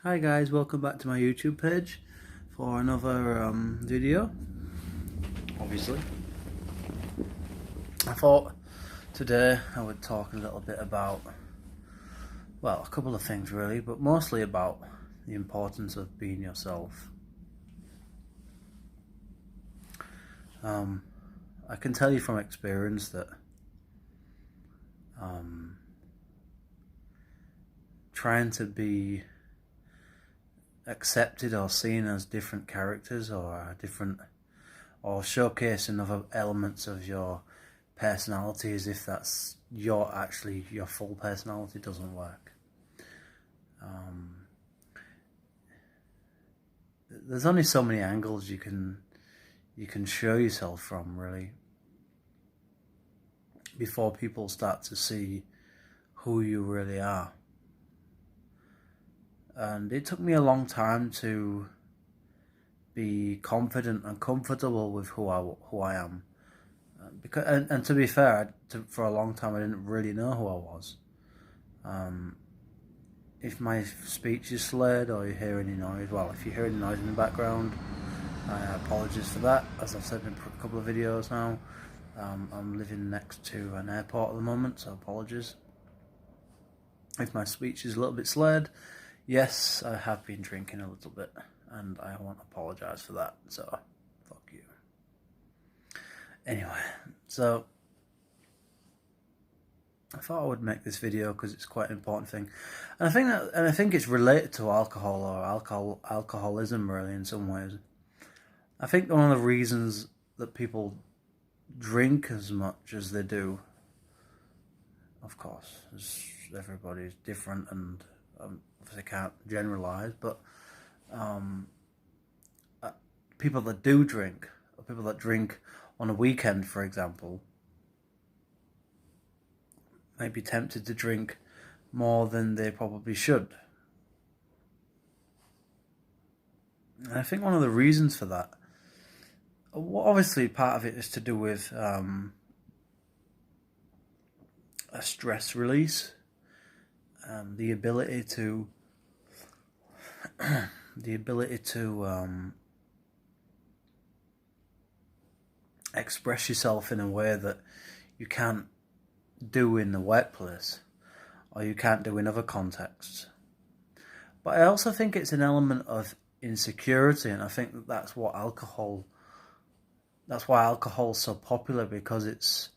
Hi guys, welcome back to my YouTube page for another video, obviously. I thought today I would talk a little bit about, well, a couple of things really, but mostly about the importance of being yourself. I can tell you from experience that trying to be accepted or seen as different characters or showcasing other elements of your personality as if that's your full personality doesn't work. There's only so many angles you can show yourself from, really, before people start to see who you really are. And it took me a long time to be confident and comfortable with who I am. And to be fair, for a long time I didn't really know who I was. If my speech is slurred or you hear any noise, well, if you hear any noise in the background, I apologise for that. As I've said in a couple of videos now, I'm living next to an airport at the moment, so apologies. If my speech is a little bit slurred, yes, I have been drinking a little bit, and I want to apologise for that, so fuck you. Anyway, so I thought I would make this video because it's quite an important thing, and I think it's related to alcohol or alcoholism really in some ways. I think one of the reasons that people drink as much as they do, of course, everybody's different and obviously can't generalise, but people that do drink, or people that drink on a weekend, for example, might be tempted to drink more than they probably should. And I think one of the reasons for that, well, obviously part of it is to do with a stress release, the ability to express yourself in a way that you can't do in the workplace or you can't do in other contexts. But I also think it's an element of insecurity, and I think that's why alcohol's so popular, because it's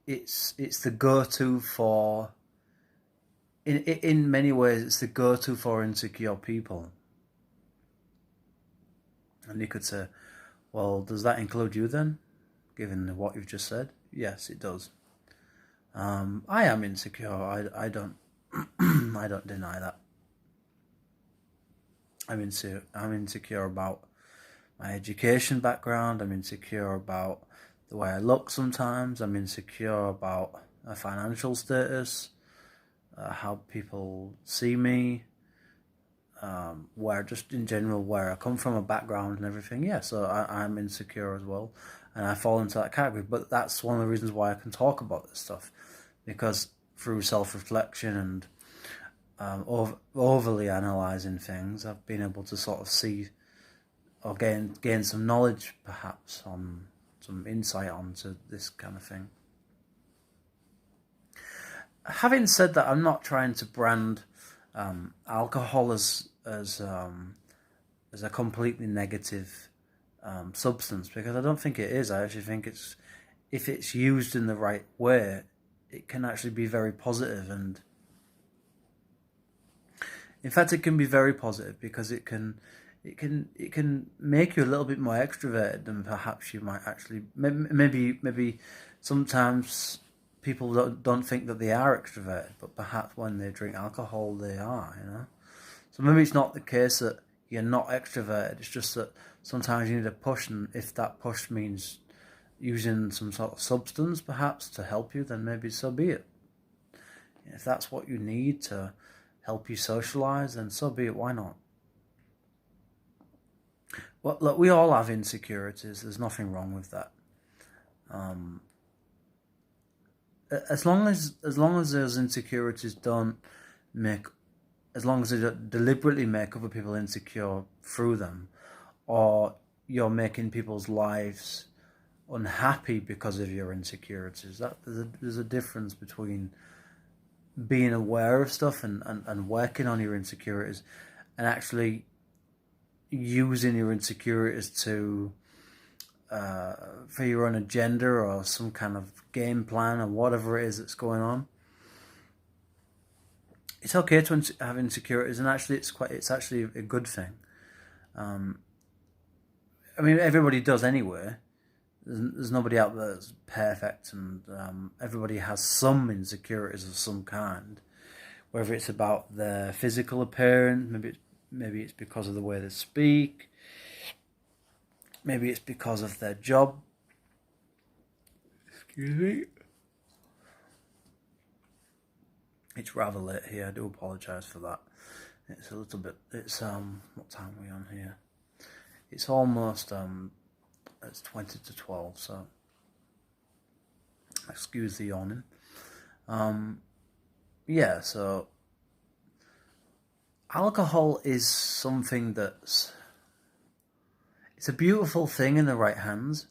the go-to for, in many ways, it's the go-to for insecure people. And you could say, well, does that include you then, given what you've just said? Yes, it does. I am insecure. I don't I don't deny that. I'm insecure about my education background. I'm insecure about the way I look sometimes. I'm insecure about my financial status, how people see me, where just in general where I come from, a background and everything. Yeah, so I'm insecure as well, and I fall into that category. But that's one of the reasons why I can talk about this stuff, because through self-reflection and overly analysing things, I've been able to sort of see or gain some knowledge, perhaps, on some insight onto this kind of thing. Having said that, I'm not trying to brand alcohol as a completely negative substance, because I don't think it is. I actually think if it's used in the right way, it can actually be very positive, and in fact, it can be very positive because it can make you a little bit more extroverted than perhaps you might actually. Maybe sometimes people don't think that they are extroverted, but perhaps when they drink alcohol, they are. So maybe it's not the case that you're not extroverted. It's just that sometimes you need a push, and if that push means using some sort of substance, perhaps, to help you, then maybe so be it. If that's what you need to help you socialise, then so be it. Why not? Well, look, we all have insecurities. There's nothing wrong with that. As long as those insecurities don't make as long as they don't deliberately make other people insecure through them, or you're making people's lives unhappy because of your insecurities. There's a difference between being aware of stuff and working on your insecurities, and actually using your insecurities to for your own agenda or some kind of game plan or whatever it is that's going on. It's okay to have insecurities, and actually, it's actually a good thing. Um, I mean, everybody does anyway. There's nobody out there that's perfect, and everybody has some insecurities of some kind. Whether it's about their physical appearance, maybe it's because of the way they speak, maybe it's because of their job. Excuse me. It's rather late here. I do apologise for that. It's a little bit. It's What time are we on here? It's almost It's 20 to 12. So excuse the yawning. Yeah. So alcohol is something it's a beautiful thing in the right hands.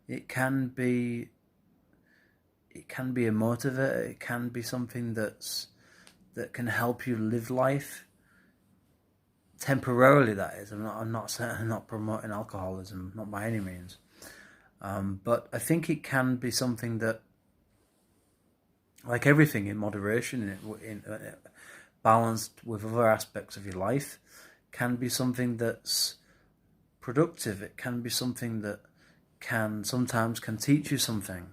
It can be a motivator. It can be something that can help you live life temporarily. That is, I'm not promoting alcoholism, not by any means. But I think it can be something that, like everything, in moderation, balanced with other aspects of your life, can be something that's productive. It can be something that sometimes can teach you something.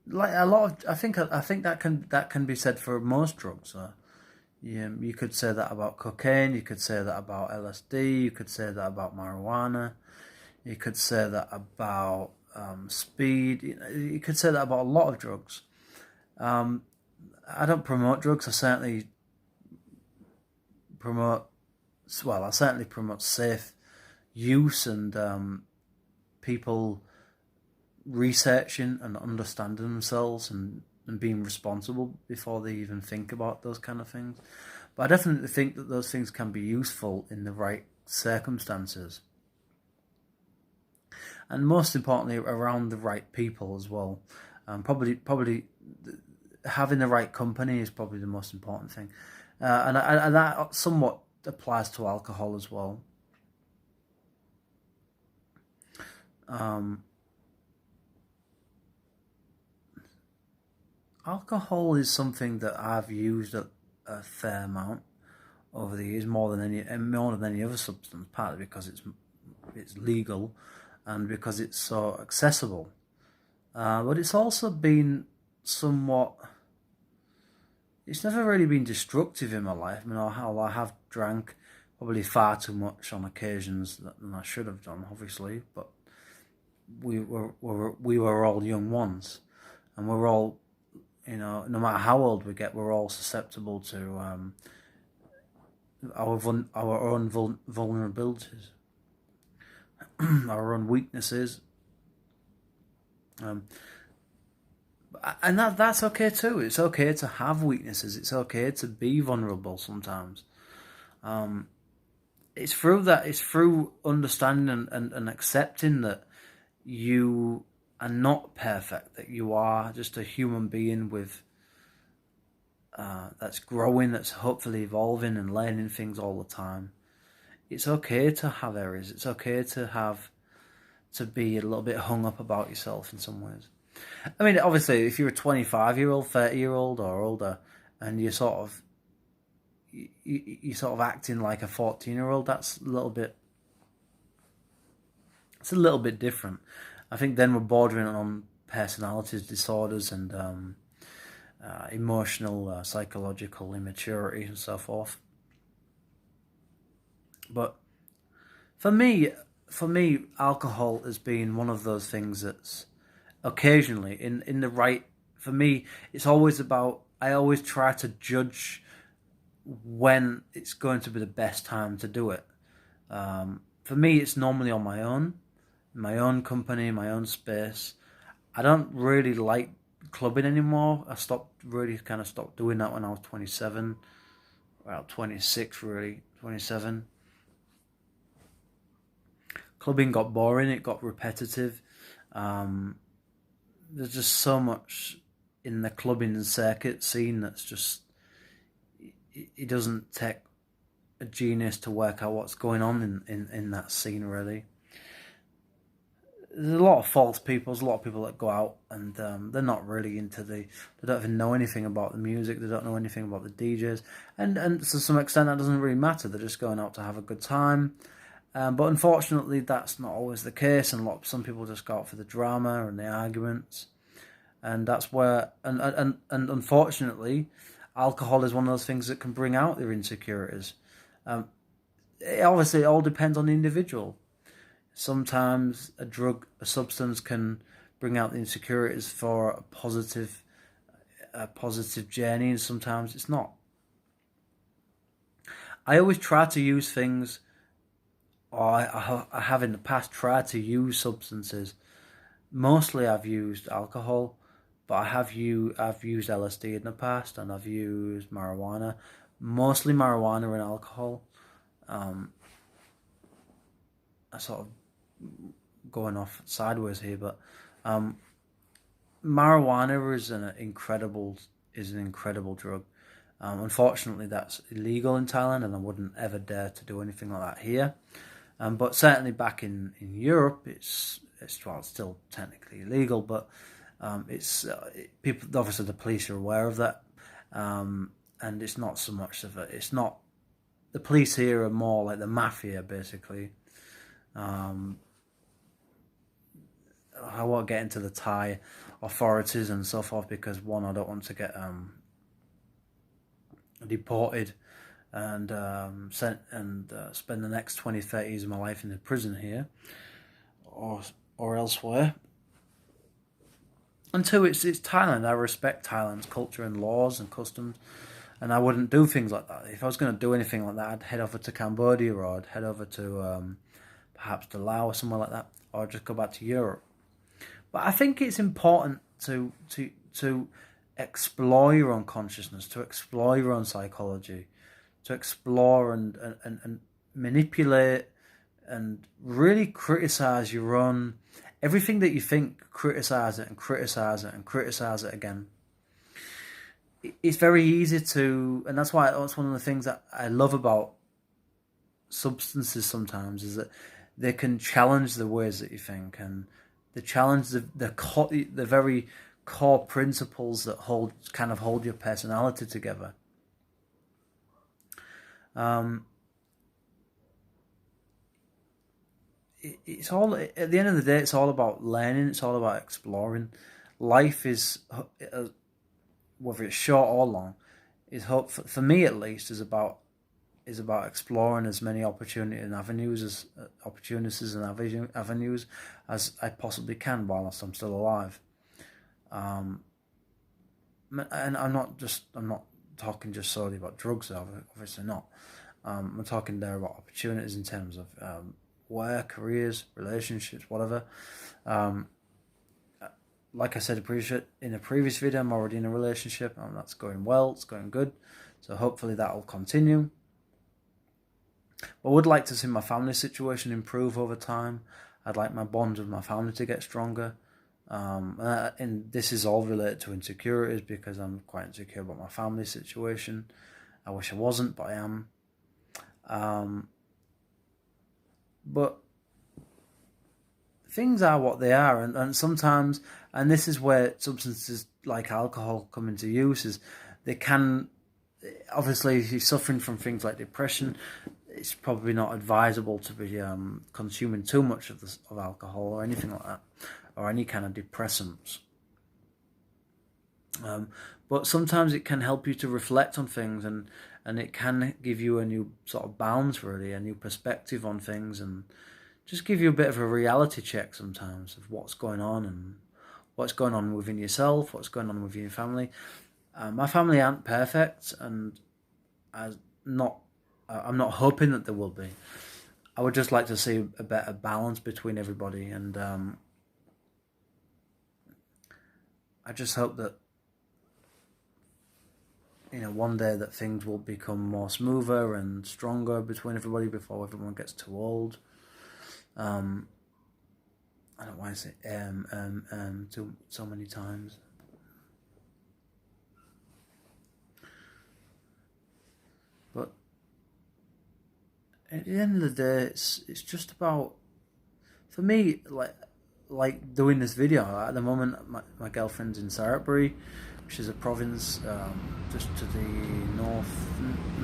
Like a lot of, I think that can be said for most drugs. You could say that about cocaine. You could say that about LSD. You could say that about marijuana. You could say that about speed. You could say that about a lot of drugs. I don't promote drugs. I certainly promote safe use and people researching and understanding themselves and being responsible before they even think about those kind of things. But I definitely think that those things can be useful in the right circumstances. And most importantly, around the right people as well. Probably having the right company is probably the most important thing. And that somewhat applies to alcohol as well. Alcohol is something that I've used a fair amount over the years, more than any other substance. Partly because it's legal, and because it's so accessible. But it's also been somewhat. It's never really been destructive in my life. I mean, I have drank probably far too much on occasions than I should have done, obviously. But we were all young once, and we're all, no matter how old we get, we're all susceptible to our own vulnerabilities, our own weaknesses, and that's okay too. It's okay to have weaknesses. It's okay to be vulnerable sometimes. It's through understanding and accepting that you are not perfect, that you are just a human being with that's growing, that's hopefully evolving and learning things all the time. It's okay to have errors. It's okay to be a little bit hung up about yourself in some ways. I mean, obviously, if you're a 25-year-old, 30-year-old, or older, and you're sort of acting like a 14-year-old, that's a little bit. It's a little bit different. I think then we're bordering on personality disorders and emotional, psychological immaturity and so forth. But for me, alcohol has been one of those things that's occasionally in the right. For me, it's always about. I always try to judge when it's going to be the best time to do it. For me, it's normally on my own, in my own company, my own space. I don't really like clubbing anymore. I stopped doing that when I was 27. Well, 26 really, 27. Clubbing got boring, it got repetitive. Um, there's just so much in the clubbing circuit scene that's just, it doesn't take a genius to work out what's going on in that scene really. There's a lot of false people. There's a lot of people that go out and they're not really they don't even know anything about the music. They don't know anything about the DJs, and to some extent that doesn't really matter. They're just going out to have a good time. But unfortunately, that's not always the case, and some people just go out for the drama and the arguments, and that's where and unfortunately, alcohol is one of those things that can bring out their insecurities. Obviously, it all depends on the individual. Sometimes a substance can bring out the insecurities for a positive journey, and sometimes it's not. I always try to use things, or I have in the past tried to use substances. Mostly I've used alcohol, but I've used LSD in the past, and I've used marijuana. Mostly marijuana and alcohol. I sort of going off sideways here, but marijuana is an incredible drug. Unfortunately, that's illegal in Thailand, and I wouldn't ever dare to do anything like that here. But certainly back in Europe, it's still technically illegal, but people, obviously the police are aware of that, and it's not so much of it's not, the police here are more like the mafia basically. I won't get into the Thai authorities and so forth because one, I don't want to get deported and sent and spend the next 20-30 years of my life in the prison here or elsewhere. And two, it's Thailand. I respect Thailand's culture and laws and customs, and I wouldn't do things like that. If I was going to do anything like that, I'd head over to Cambodia, or I'd head over to perhaps to Laos or somewhere like that, or just go back to Europe. But I think it's important to explore your own consciousness, to explore your own psychology, to explore and manipulate and really criticize your own, everything that you think, criticize it and criticize it and criticize it again. It's very easy to, and that's one of the things that I love about substances sometimes, is that they can challenge the ways that you think, and they challenge the very core principles that hold your personality together. It's all, at the end of the day, it's all about learning. It's all about exploring. Life is, whether it's short or long, for me at least, is about exploring as many opportunities and avenues as I possibly can whilst I'm still alive. And I'm not talking just solely about drugs, obviously not. I'm talking there about opportunities in terms of work, careers, relationships, whatever. Like I said in a previous video, I'm already in a relationship, and that's going well, it's going good. So hopefully that will continue. I would like to see my family situation improve over time. I'd like my bond with my family to get stronger. And this is all related to insecurities, because I'm quite insecure about my family situation. I wish I wasn't, but I am. But things are what they are, and sometimes, and this is where substances like alcohol come into use, is they can, obviously if you're suffering from things like depression, it's probably not advisable to be consuming too much of alcohol or anything like that, or any kind of depressants. But sometimes it can help you to reflect on things, and it can give you a new sort of balance, really, a new perspective on things, and just give you a bit of a reality check sometimes of what's going on, and what's going on within yourself, what's going on within your family. My family aren't perfect, and I'm not hoping that there will be. I would just like to see a better balance between everybody, and I just hope that, one day that things will become more smoother and stronger between everybody before everyone gets too old. I don't want to say too so many times. But at the end of the day, it's just about, for me, like doing this video. At the moment, my girlfriend's in Salisbury, which is a province just to the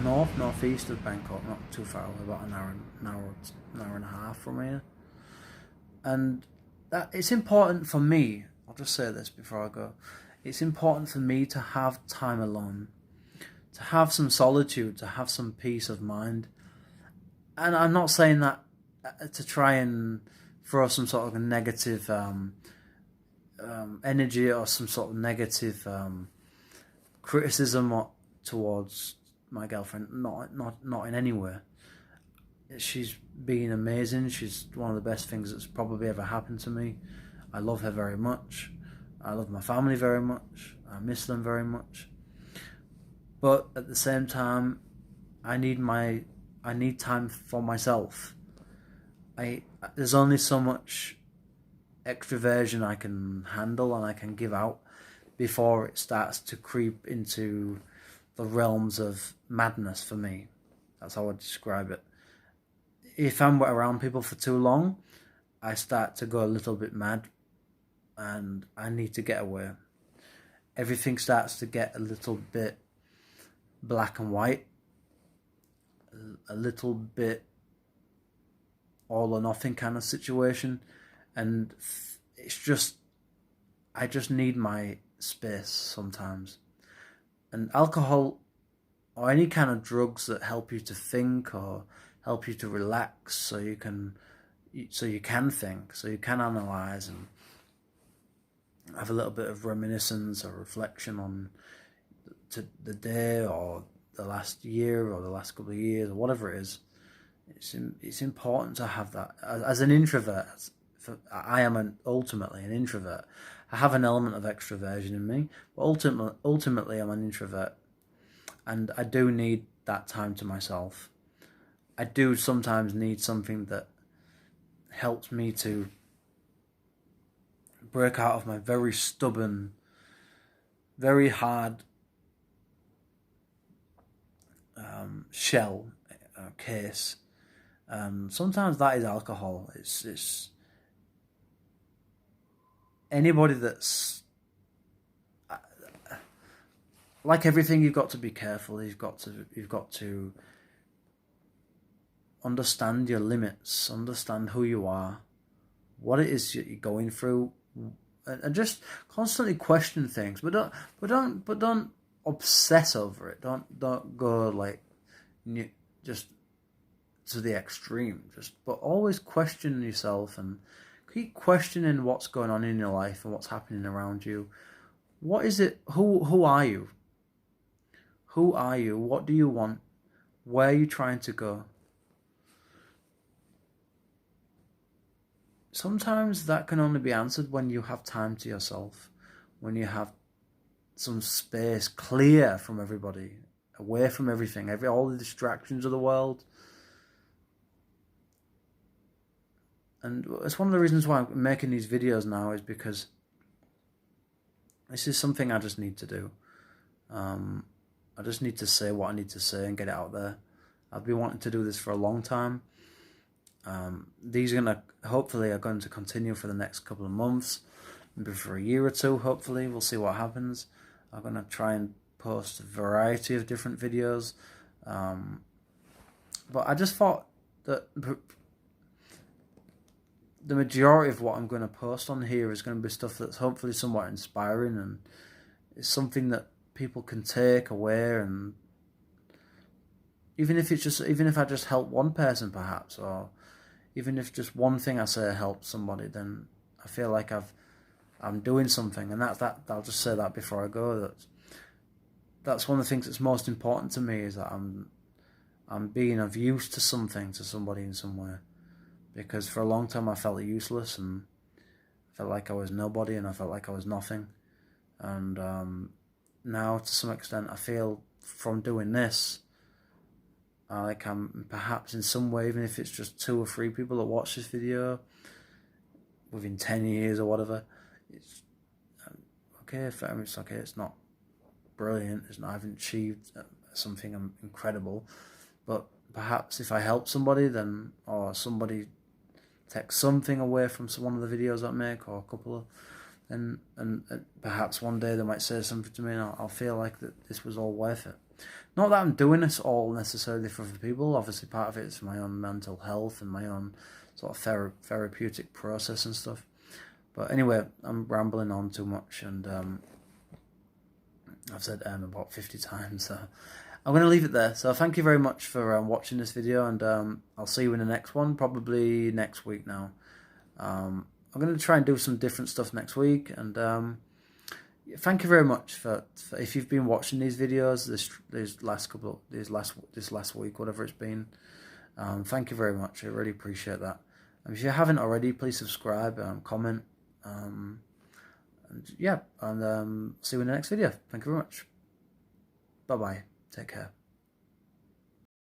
northeast of Bangkok, not too far away, about an hour and a half from here. And that it's important for me. I'll just say this before I go. It's important for me to have time alone, to have some solitude, to have some peace of mind. And I'm not saying that to try and throw some sort of a negative energy or some sort of negative criticism towards my girlfriend. Not in any way. She's been amazing. She's one of the best things that's probably ever happened to me. I love her very much. I love my family very much. I miss them very much. But at the same time, I need time for myself. There's only so much extroversion I can handle and I can give out before it starts to creep into the realms of madness for me. That's how I describe it. If I'm around people for too long, I start to go a little bit mad and I need to get away. Everything starts to get a little bit black and white, a little bit all or nothing kind of situation, and I just need my space sometimes. And alcohol or any kind of drugs that help you to think or help you to relax so you can think, so you can analyze and have a little bit of reminiscence or reflection on the day or the last year or the last couple of years or whatever it is. It's important to have that. As an introvert, I am ultimately an introvert. I have an element of extroversion in me, but ultimately I'm an introvert, and I do need that time to myself. I do sometimes need something that helps me to break out of my very stubborn, very hard shell case. Sometimes that is alcohol. It's anybody that's like everything. You've got to be careful. You've got to understand your limits, understand who you are, what it is that you're going through, and just constantly question things. But don't obsess over it. Don't go like just to the extreme. But always question yourself and keep questioning what's going on in your life and what's happening around you. What is it? Who are you? Who are you? What do you want? Where are you trying to go? Sometimes that can only be answered when you have time to yourself, when you have some space clear from everybody, away from everything, all the distractions of the world. And it's one of the reasons why I'm making these videos now, is because this is something I just need to do. I just need to say what I need to say and get it out there. I've been wanting to do this for a long time. These hopefully are going to continue for the next couple of months, maybe for a year or two. Hopefully, we'll see what happens. I'm going to try and post a variety of different videos, but I just thought that the majority of what I'm going to post on here is going to be stuff that's hopefully somewhat inspiring, and it's something that people can take away, and even if I just help one person perhaps, or even if just one thing I say helps somebody, then I feel like I'm doing something. And that I'll just say that before I go, that's one of the things that's most important to me, is that I'm being of use to something, to somebody in some way. Because for a long time I felt useless, and I felt like I was nobody, and I felt like I was nothing. And now, to some extent, I feel from doing this, like I'm perhaps in some way, even if it's just 2 or 3 people that watch this video within 10 years or whatever, it's okay. For me, it's okay. It's not brilliant. I haven't achieved something incredible, but perhaps if I help somebody, then, or somebody takes something away from one of the videos I make, or a couple of, and perhaps one day they might say something to me, and I'll feel like that this was all worth it. Not that I'm doing this all necessarily for other people. Obviously, part of it is my own mental health and my own sort of therapeutic process and stuff. But anyway, I'm rambling on too much, and I've said about 50 times, so I'm going to leave it there. So thank you very much for watching this video, and I'll see you in the next one, probably next week now. I'm going to try and do some different stuff next week, and thank you very much for if you've been watching these videos this last week, whatever it's been. Thank you very much. I really appreciate that. And if you haven't already, please subscribe, comment, and yeah, and see you in the next video. Thank you very much. Bye bye. Take care.